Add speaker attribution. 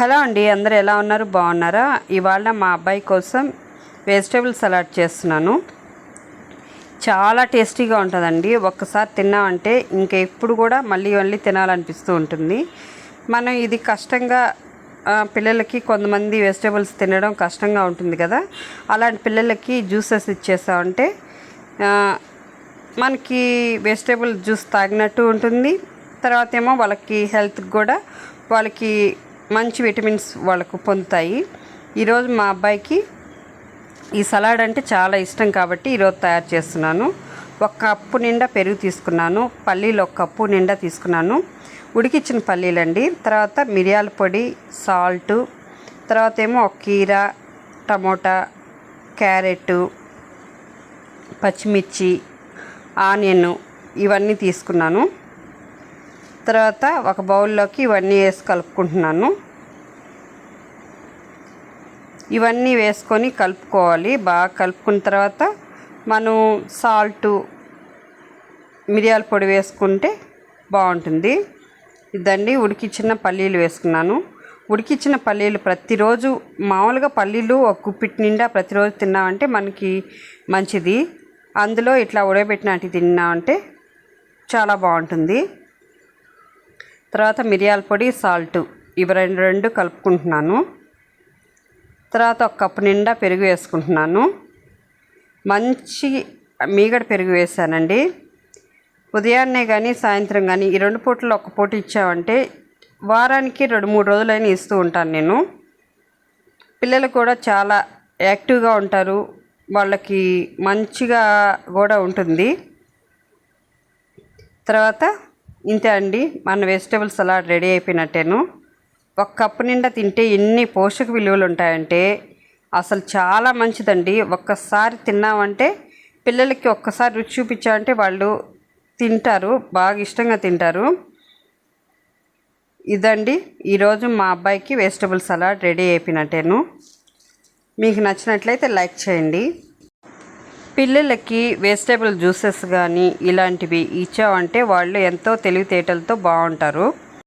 Speaker 1: Hello అండి, అందరూ ఎలా ఉన్నారు? బాగున్నారా? ఇవాళ మా అబ్బాయి కోసం వెజిటేబుల్ సలాడ్ చేస్తున్నాను. చాలా టేస్టీగా ఉంటుందండి. ఒక్కసారి తిన్నామంటే ఇంకా ఎప్పుడు కూడా మళ్ళీ తినాలనిపిస్తూ ఉంటుంది. మనం ఇది కష్టంగా పిల్లలకి కొంతమంది వెజిటేబుల్స్ తినడం కష్టంగా ఉంటుంది కదా, అలాంటి పిల్లలకి జ్యూసెస్ ఇచ్చేసామంటే మనకి వెజిటేబుల్ జ్యూస్ తాగినట్టు ఉంటుంది. తర్వాత ఏమో వాళ్ళకి హెల్త్కి కూడా వాళ్ళకి మంచి విటమిన్స్ వాళ్ళకు పొందుతాయి. ఈరోజు మా అబ్బాయికి ఈ సలాడ్ అంటే చాలా ఇష్టం కాబట్టి ఈరోజు తయారు చేస్తున్నాను. 1 కప్పు నిండా పెరుగు తీసుకున్నాను. పల్లీలు 1 కప్పు నిండా తీసుకున్నాను. ఉడికించిన పల్లీలండి. తర్వాత మిరియాల పొడి, సాల్టు, తర్వాత ఏమో 1 కీర, టమోటా, క్యారెట్, పచ్చిమిర్చి, ఆనియన్ ఇవన్నీ తీసుకున్నాను. తర్వాత ఒక బౌల్లోకి ఇవన్నీ వేసి కలుపుకుంటున్నాను. ఇవన్నీ వేసుకొని కలుపుకోవాలి. బాగా కలుపుకున్న తర్వాత మనం సాల్టు, మిరియాల పొడి వేసుకుంటే బాగుంటుంది. ఇదండి ఉడికించిన పల్లీలు వేసుకున్నాను. ఉడికించిన పల్లీలు ప్రతిరోజు మామూలుగా పల్లీలు 1 గుప్పిటి నిండా ప్రతిరోజు తిన్నామంటే మనకి మంచిది. అందులో ఇట్లా ఉడకబెట్టినట్టు తిన్నామంటే చాలా బాగుంటుంది. తర్వాత మిరియాల పొడి, సాల్టు ఇవి రెండు కలుపుకుంటున్నాను. తర్వాత 1 కప్పు నిండా పెరుగు వేసుకుంటున్నాను. మంచి మీగడ పెరుగు వేసానండి. ఉదయాన్నే కానీ సాయంత్రం కానీ ఈ 2 పూటలు 1 పూట ఇచ్చామంటే వారానికి 2-3 రోజులైనా ఇస్తూ ఉంటాను నేను. పిల్లలు కూడా చాలా యాక్టివ్గా ఉంటారు, వాళ్ళకి మంచిగా కూడా ఉంటుంది. తర్వాత ఇంతే అండి, మన వెజిటేబుల్ సలాడ్ రెడీ అయిపోయినట్టేను. 1 కప్పు నిండా తింటే ఎన్ని పోషక విలువలు ఉంటాయంటే అసలు చాలా మంచిదండి. ఒక్కసారి తిన్నామంటే పిల్లలకి ఒక్కసారి రుచి చూపించామంటే వాళ్ళు తింటారు, బాగా ఇష్టంగా తింటారు. ఇదండి ఈరోజు మా అబ్బాయికి వెజిటేబుల్ సలాడ్ రెడీ అయిపోయినట్టేను. మీకు నచ్చినట్లయితే లైక్ చేయండి. పిల్లలకి వెజిటేబుల్ జ్యూసెస్ కానీ ఇలాంటివి ఇచ్చామంటే వాళ్ళు ఎంతో తెలివితేటలతో బాగుంటారు.